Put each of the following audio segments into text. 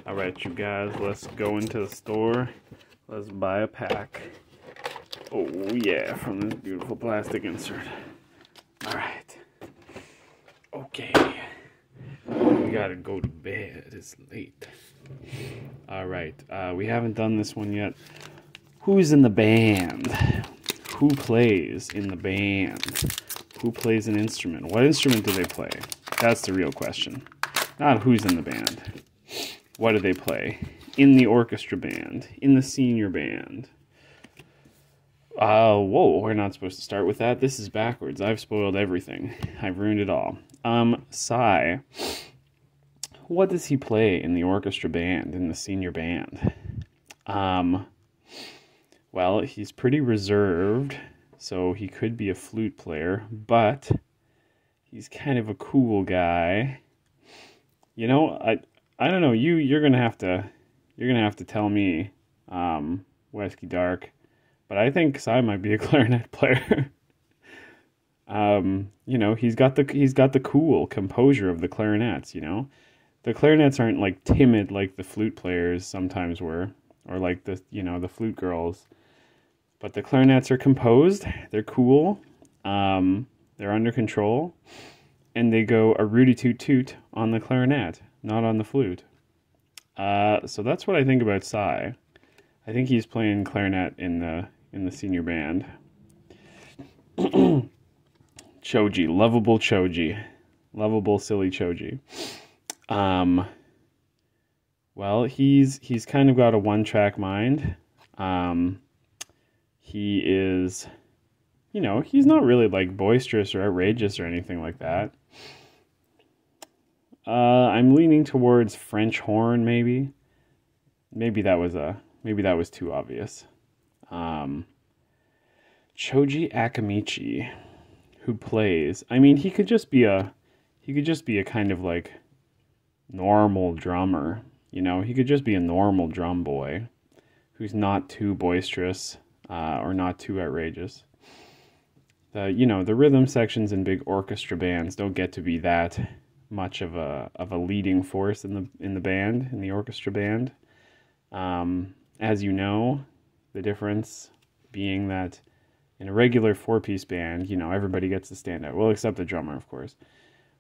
Alright, you guys, let's go into the store. Let's buy a pack. Oh, yeah, from this beautiful plastic insert. Alright. Okay. We gotta go to bed. It's late. Alright, we haven't done this one yet. Who's in the band? Who plays in the band? Who plays an instrument? What instrument do they play? That's the real question. Not who's in the band. What do they play? In the orchestra band. In the senior band. Whoa, we're not supposed to start with that. This is backwards. I've spoiled everything. I've ruined it all. Sai. What does he play in the orchestra band, in the senior band? Well, he's pretty reserved, so he could be a flute player, but he's kind of a cool guy. You know, I don't know. You're gonna have to tell me, Wesky Dark, but I think Sai might be a clarinet player. You know, he's got the cool composure of the clarinets. You know, the clarinets aren't like timid like the flute players sometimes were, or like the flute girls. But the clarinets are composed. They're cool. They're under control, and they go a rooty toot toot on the clarinet, not on the flute. So that's what I think about Sai. I think he's playing clarinet in the senior band. Choji, lovable Choji, lovable silly Choji. Well, he's kind of got a one-track mind. He is, you know, he's not really like boisterous or outrageous or anything like that. I'm leaning towards French horn, maybe. Maybe that was too obvious. Choji Akamichi, who plays. I mean, he could just be a kind of like normal drummer. You know, he could just be a normal drum boy who's not too boisterous or not too outrageous. The rhythm sections in big orchestra bands don't get to be that much of a leading force in the band, in the orchestra band. As you know, the difference being that in a regular four-piece band, you know, everybody gets to stand out. Well, except the drummer, of course.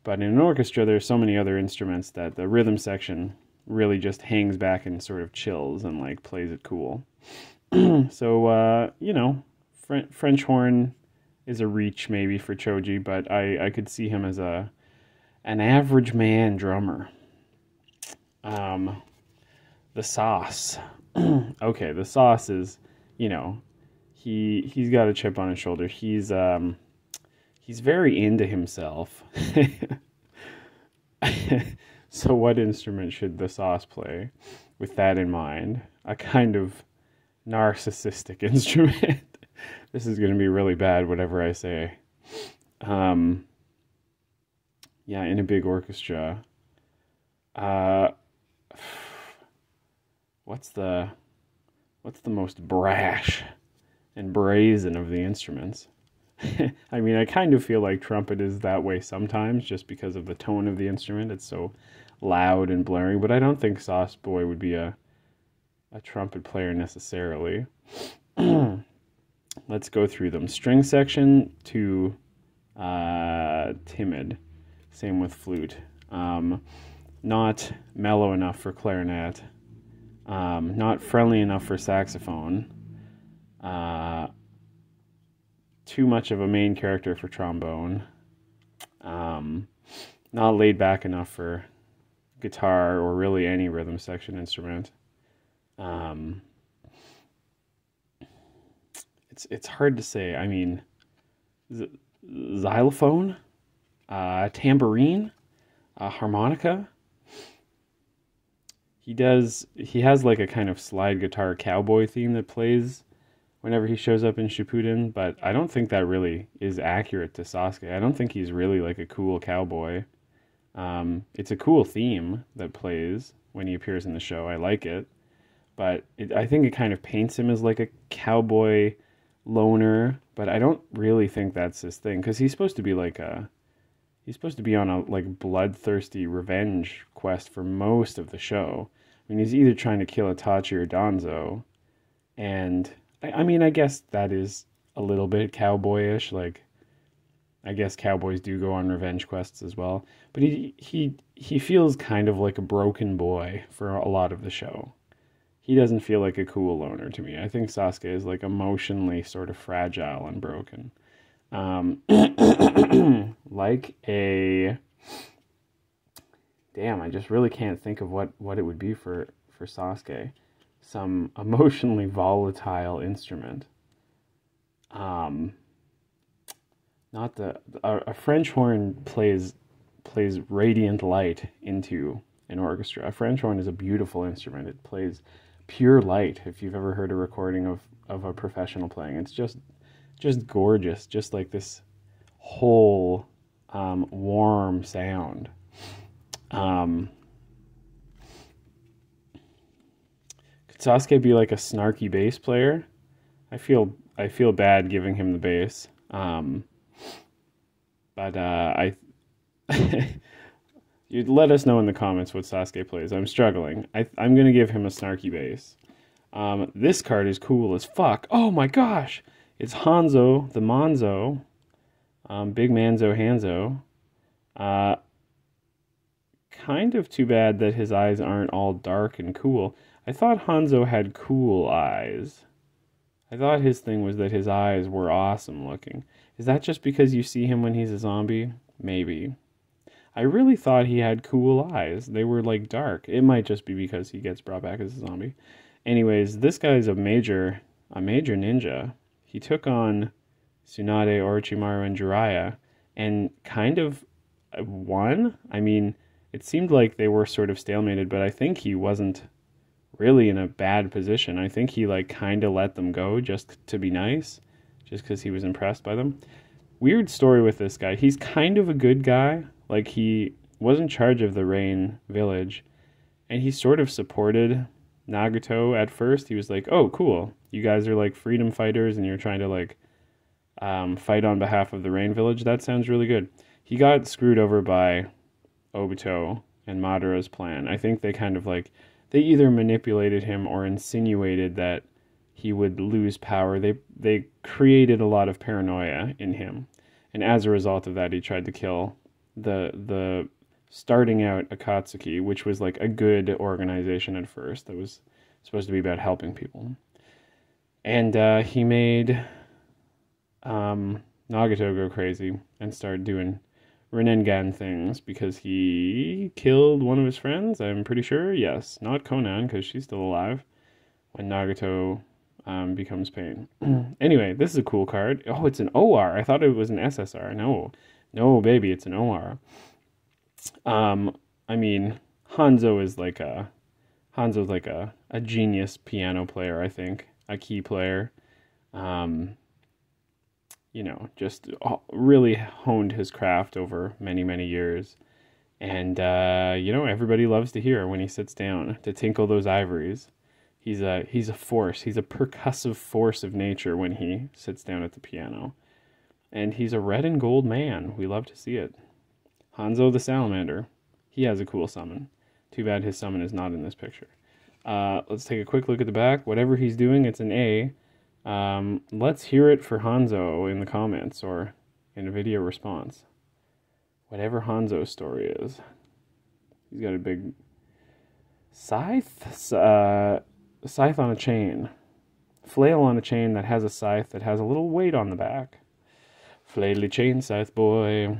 But in an orchestra, there's so many other instruments that the rhythm section really just hangs back and sort of chills and like plays it cool. So, you know, French horn is a reach maybe for Choji, but I could see him as an average man drummer. The sauce. Okay, the sauce is, you know, he's got a chip on his shoulder. He's very into himself. So what instrument should the sauce play with that in mind? A kind of narcissistic instrument. This is going to be really bad, whatever I say. Yeah, in a big orchestra. What's the most brash and brazen of the instruments? I mean, I kind of feel like trumpet is that way sometimes, just because of the tone of the instrument. It's so loud and blaring, but I don't think Sauce Boy would be a trumpet player necessarily. Let's go through them. String section to timid. Same with flute. Not mellow enough for clarinet. Not friendly enough for saxophone. Too much of a main character for trombone. Not laid back enough for guitar or really any rhythm section instrument. It's hard to say. I mean, xylophone, tambourine, harmonica. He has like a kind of slide guitar cowboy theme that plays whenever he shows up in Shippuden, but I don't think that really is accurate to Sasuke. I don't think he's really like a cool cowboy. It's a cool theme that plays when he appears in the show. I like it, but I think it kind of paints him as like a cowboy loner, but I don't really think that's his thing, because he's supposed to be on a like bloodthirsty revenge quest for most of the show. mean, he's either trying to kill Itachi or Danzo, and I mean, I guess that is a little bit cowboyish. Like, I guess cowboys do go on revenge quests as well, but he feels kind of like a broken boy for a lot of the show. He doesn't feel like a cool loner to me. I think Sasuke is like emotionally sort of fragile and broken. Like a damn, I just really can't think of what it would be for Sasuke. Some emotionally volatile instrument. Not a French horn plays radiant light into an orchestra. A French horn is a beautiful instrument. It plays pure light. If you've ever heard a recording of a professional playing, it's just gorgeous. Just like this whole warm sound. Could Sasuke be like a snarky bass player? I feel bad giving him the bass. But you'd let us know in the comments what Sasuke plays. I'm struggling. I'm gonna give him a snarky bass. This card is cool as fuck. Oh my gosh! It's Hanzo the Monzo. Big Manzo Hanzo. Kind of too bad that his eyes aren't all dark and cool. I thought Hanzo had cool eyes. I thought his thing was that his eyes were awesome looking. Is that just because you see him when he's a zombie? Maybe. I really thought he had cool eyes. They were like dark. It might just be because he gets brought back as a zombie. Anyways, this guy's a major ninja. He took on Tsunade, Orochimaru, and Jiraiya and kind of won. I mean, it seemed like they were sort of stalemated, but I think he wasn't really in a bad position. I think he like kind of let them go just to be nice, just because he was impressed by them. Weird story with this guy. He's kind of a good guy. Like, he was in charge of the Rain village, and he sort of supported Nagato at first. He was like, oh, cool. You guys are like freedom fighters, and you're trying to like fight on behalf of the Rain village. That sounds really good. He got screwed over by Obito and Madara's plan. I think they kind of like, they either manipulated him or insinuated that he would lose power. They created a lot of paranoia in him. And as a result of that, he tried to kill the starting out Akatsuki, which was like a good organization at first that was supposed to be about helping people. And he made Nagato go crazy and start doing Rinnegan things because he killed one of his friends, I'm pretty sure. Yes, not Konan, because she's still alive when Nagato becomes Pain. Anyway, this is a cool card. Oh, it's an OR. I thought it was an SSR. No, baby, it's an OR. I mean, Hanzo's like a genius piano player, I think. A key player. You know, just really honed his craft over many, many years. And, you know, everybody loves to hear when he sits down to tinkle those ivories. He's a force. He's a percussive force of nature when he sits down at the piano. And he's a red and gold man. We love to see it. Hanzo the Salamander. He has a cool summon. Too bad his summon is not in this picture. Let's take a quick look at the back. Whatever he's doing, it's an A. Let's hear it for Hanzo in the comments or in a video response. Whatever Hanzo's story is. He's got a big scythe? Scythe on a chain. Flail on a chain that has a scythe that has a little weight on the back. Flaily chain scythe boy.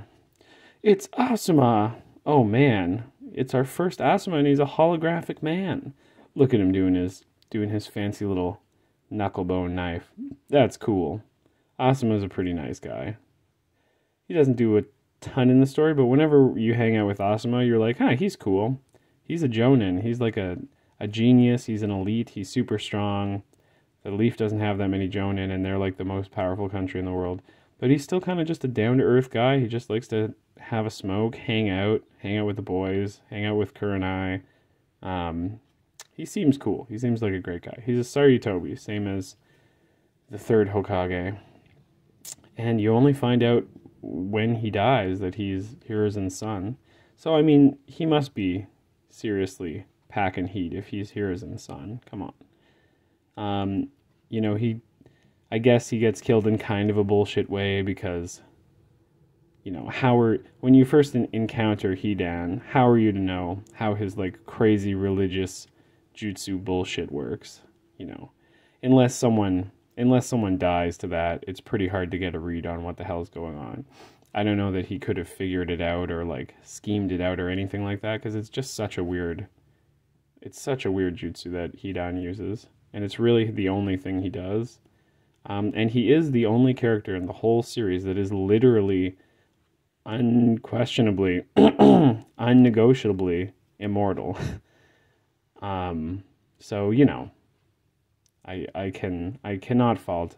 It's Asuma! Oh man, it's our first Asuma and he's a holographic man. Look at him doing his fancy little knucklebone knife. That's cool. Asuma's a pretty nice guy. He doesn't do a ton in the story, but whenever you hang out with Asuma, you're like, huh, he's cool. He's a Jonin. He's like a genius. He's an elite. He's super strong. The Leaf doesn't have that many Jonin, and they're like the most powerful country in the world. But he's still kind of just a down-to-earth guy. He just likes to have a smoke, hang out with the boys, hang out with Kurenai. He seems cool. He seems like a great guy. He's a Sarutobi, same as the third Hokage. And you only find out when he dies that he's Hiruzen's son. So, I mean, he must be seriously packing heat if he's Hiruzen son. Come on. You know, I guess he gets killed in kind of a bullshit way because, you know, when you first encounter Hidan, how are you to know how his, like, crazy religious jutsu bullshit works? You know, unless someone dies to that, it's pretty hard to get a read on what the hell's going on. I don't know that he could have figured it out or, like, schemed it out or anything like that, because it's such a weird jutsu that Hidan uses, and it's really the only thing he does. And he is the only character in the whole series that is literally, unquestionably, unnegotiably immortal. So, you know, I cannot fault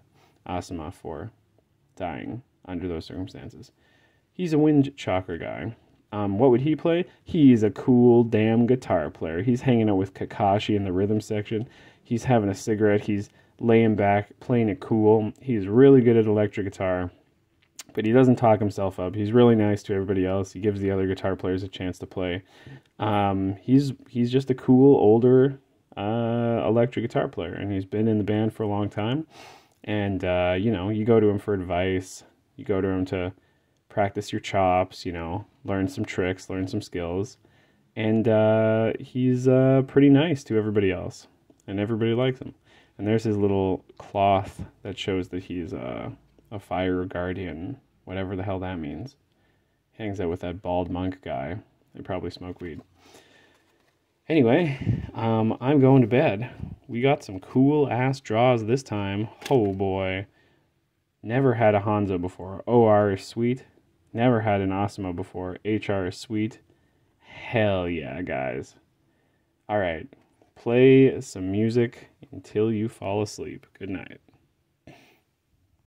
Asuma for dying under those circumstances. He's a wind chakra guy. What would he play? He's a cool damn guitar player. He's hanging out with Kakashi in the rhythm section. He's having a cigarette. He's laying back, playing it cool. He's really good at electric guitar, but he doesn't talk himself up. He's really nice to everybody else. He gives the other guitar players a chance to play. He's just a cool, older electric guitar player, and he's been in the band for a long time. And, you know, you go to him for advice. You go to him to practice your chops, you know, learn some tricks, learn some skills. And he's pretty nice to everybody else, and everybody likes him. And there's his little cloth that shows that he's a fire guardian, whatever the hell that means. Hangs out with that bald monk guy. They probably smoke weed. Anyway, I'm going to bed. We got some cool-ass draws this time. Oh, boy. Never had a Hanzo before. OR is sweet. Never had an Asuma before. HR is sweet. Hell yeah, guys. All right. Play some music until you fall asleep. Good night.